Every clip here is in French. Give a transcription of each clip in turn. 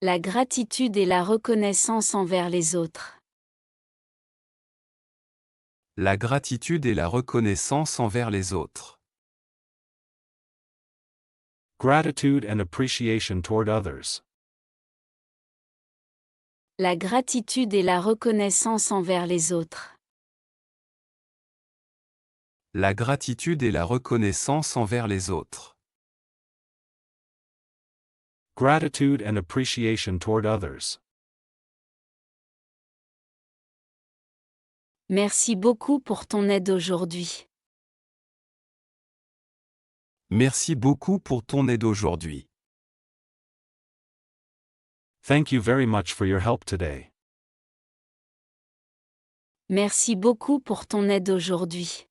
La gratitude et la reconnaissance envers les autres. La gratitude et la reconnaissance envers les autres. Gratitude and appreciation toward others. La gratitude et la reconnaissance envers les autres. La gratitude et la reconnaissance envers les autres. Gratitude and appreciation toward others. Merci beaucoup pour ton aide aujourd'hui. Merci beaucoup pour ton aide aujourd'hui. Thank you very much for your help today. Merci beaucoup pour ton aide aujourd'hui.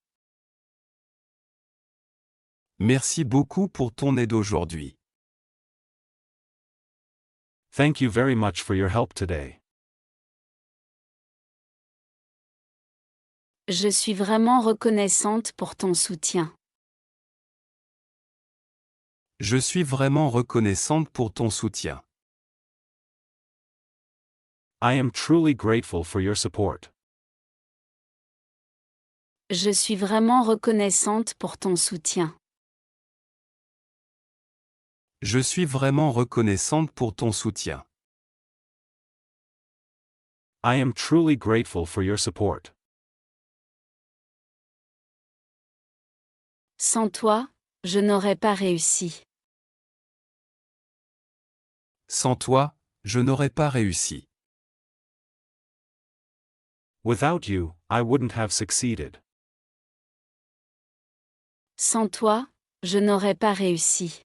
Merci beaucoup pour ton aide aujourd'hui. Thank you very much for your help today. Je suis vraiment reconnaissante pour ton soutien. Je suis vraiment reconnaissante pour ton soutien. I am truly grateful for your support. Je suis vraiment reconnaissante pour ton soutien. Je suis vraiment reconnaissante pour ton soutien. I am truly grateful for your support. Sans toi, je n'aurais pas réussi. Sans toi, je n'aurais pas réussi. Without you, I wouldn't have succeeded. Sans toi, je n'aurais pas réussi.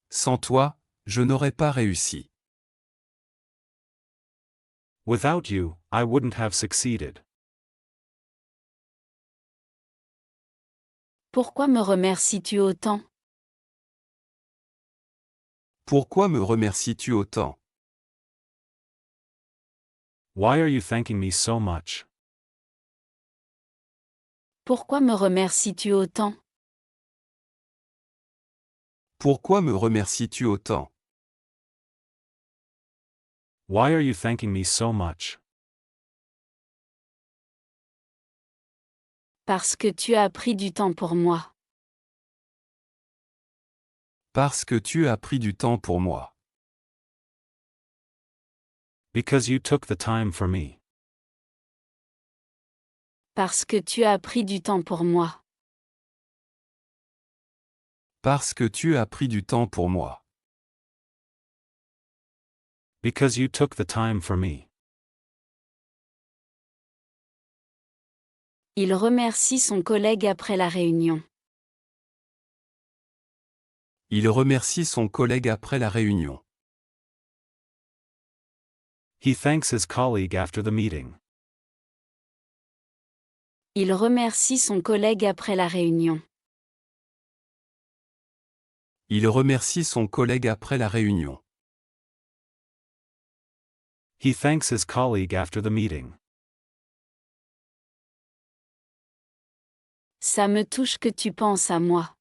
Sans toi, je n'aurais pas réussi. Without you, I wouldn't have succeeded. Pourquoi me remercies-tu autant? Pourquoi me remercies-tu autant? Why are you thanking me so much? Pourquoi me remercies-tu autant? Pourquoi me remercies-tu autant? Why are you thanking me so much? Parce que tu as pris du temps pour moi. Parce que tu as pris du temps pour moi. Because you took the time for me. Parce que tu as pris du temps pour moi. Parce que tu as pris du temps pour moi. Because you took the time for me. Il remercie son collègue après la réunion. Il remercie son collègue après la réunion. He thanks his colleague after the meeting. Il remercie son collègue après la réunion. Il remercie son collègue après la réunion. He thanks his colleague after the meeting. Ça me touche que tu penses à moi.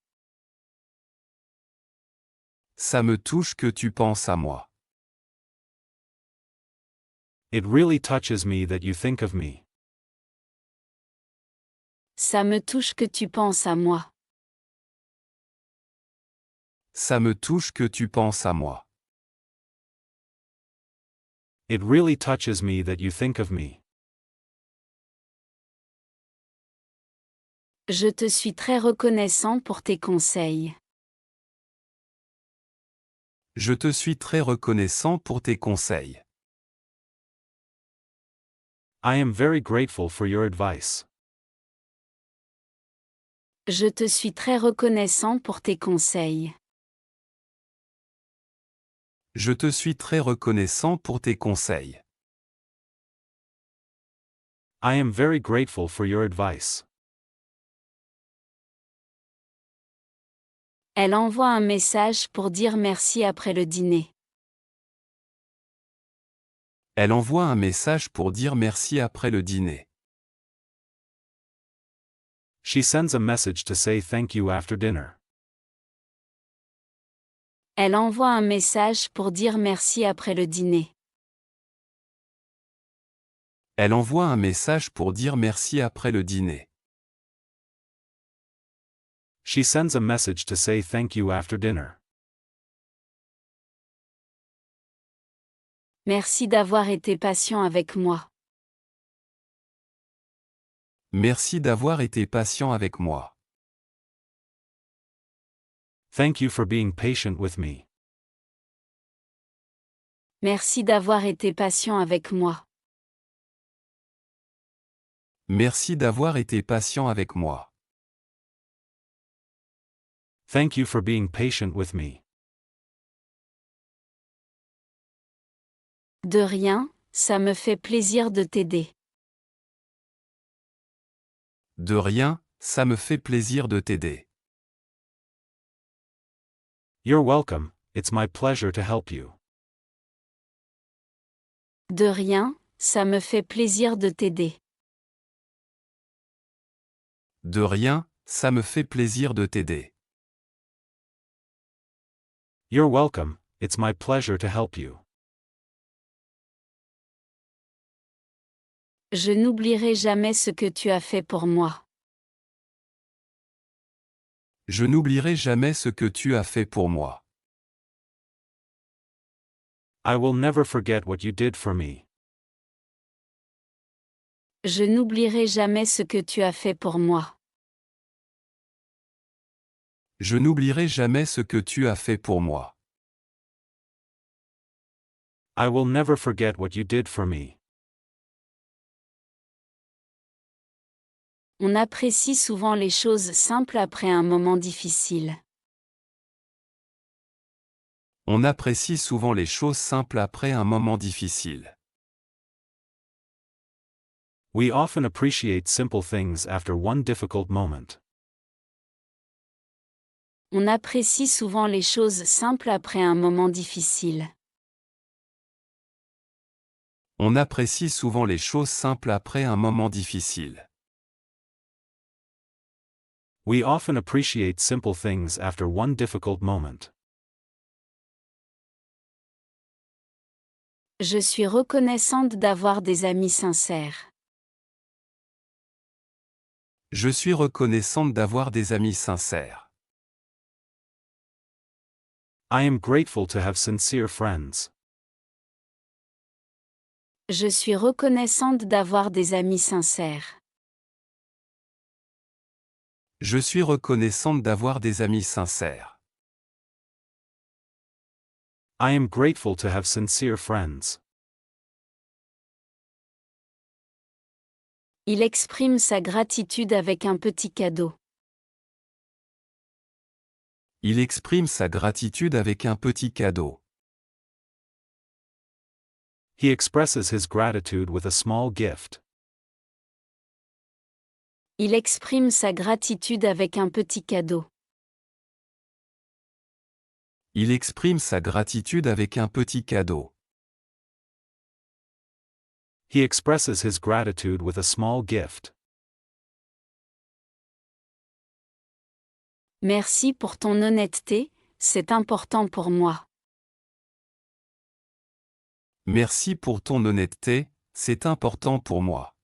Ça me touche que tu penses à moi. It really touches me that you think of me. Ça me touche que tu penses à moi. Ça me touche que tu penses à moi. It really touches me that you think of me. Je te suis très reconnaissant pour tes conseils. Je te suis très reconnaissant pour tes conseils. I am very grateful for your advice. Je te suis très reconnaissant pour tes conseils. Je te suis très reconnaissant pour tes conseils. I am very grateful for your advice. Elle envoie un message pour dire merci après le dîner. Elle envoie un message pour dire merci après le dîner. She sends a message to say thank you after dinner. Elle envoie un message pour dire merci après le dîner. Elle envoie un message pour dire merci après le dîner. She sends a message to say thank you after dinner. Merci d'avoir été patient avec moi. Merci d'avoir été patient avec moi. Thank you for being patient with me. Merci d'avoir été patient avec moi. Merci d'avoir été patient avec moi. Thank you for being patient with me. De rien, ça me fait plaisir de t'aider. De rien, ça me fait plaisir de t'aider. You're welcome, it's my pleasure to help you. De rien, ça me fait plaisir de t'aider. De rien, ça me fait plaisir de t'aider. You're welcome, it's my pleasure to help you. Je n'oublierai jamais ce que tu as fait pour moi. Je n'oublierai jamais ce que tu as fait pour moi. I will never forget what you did for me. Je n'oublierai jamais ce que tu as fait pour moi. Je n'oublierai jamais ce que tu as fait pour moi. I will never forget what you did for me. On apprécie souvent les choses simples après un moment difficile. On apprécie souvent les choses simples après un moment difficile. We often appreciate simple things after one difficult moment. On apprécie souvent les choses simples après un moment difficile. On apprécie souvent les choses simples après un moment difficile. We often appreciate simple things after one difficult moment. Je suis reconnaissante d'avoir des amis sincères. Je suis reconnaissante d'avoir des amis sincères. I am grateful to have sincere friends. Je suis reconnaissante d'avoir des amis sincères. Je suis reconnaissante d'avoir des amis sincères. I am grateful to have sincere friends. Il exprime sa gratitude avec un petit cadeau. Il exprime sa gratitude avec un petit cadeau. He expresses his gratitude with a small gift. Il exprime sa gratitude avec un petit cadeau. Il exprime sa gratitude avec un petit cadeau. He expresses his gratitude with a small gift. Merci pour ton honnêteté, c'est important pour moi. Merci pour ton honnêteté, c'est important pour moi.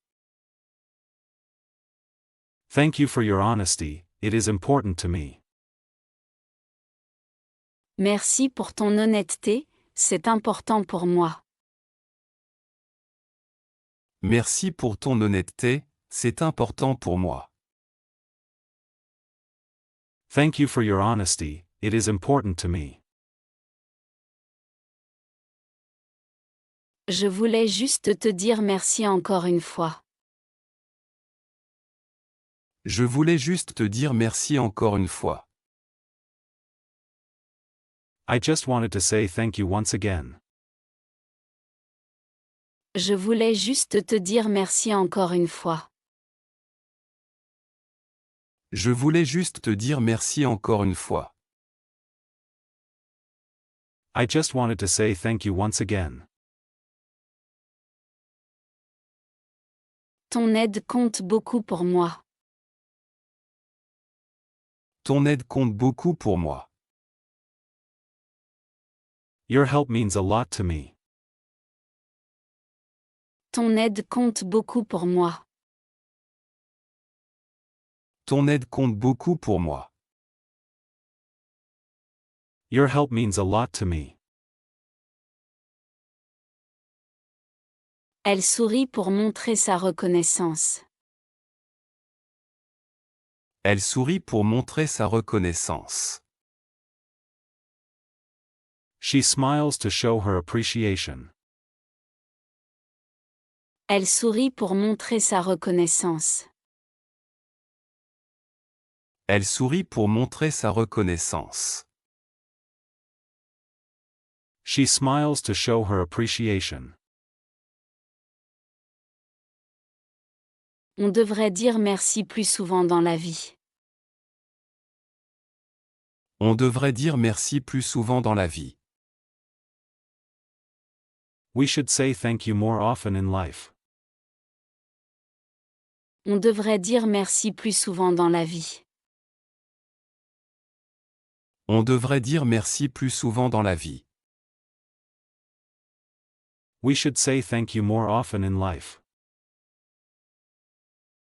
Thank you for your honesty, it is important to me. Merci pour ton honnêteté, c'est important pour moi. Merci pour ton honnêteté, c'est important pour moi. Thank you for your honesty, it is important to me. Je voulais juste te dire merci encore une fois. Je voulais juste te dire merci encore une fois. I just wanted to say thank you once again. Je voulais juste te dire merci encore une fois. Je voulais juste te dire merci encore une fois. I just wanted to say thank you once again. Ton aide compte beaucoup pour moi. Ton aide compte beaucoup pour moi. Your help means a lot to me. Ton aide compte beaucoup pour moi. Ton aide compte beaucoup pour moi. Your help means a lot to me. Elle sourit pour montrer sa reconnaissance. Elle sourit pour montrer sa reconnaissance. She smiles to show her appreciation. Elle sourit pour montrer sa reconnaissance. Elle sourit pour montrer sa reconnaissance. She smiles to show her appreciation. On devrait dire merci plus souvent dans la vie. On devrait dire merci plus souvent dans la vie. We should say thank you more often in life. On devrait dire merci plus souvent dans la vie. On devrait dire merci plus souvent dans la vie. We should say thank you more often in life.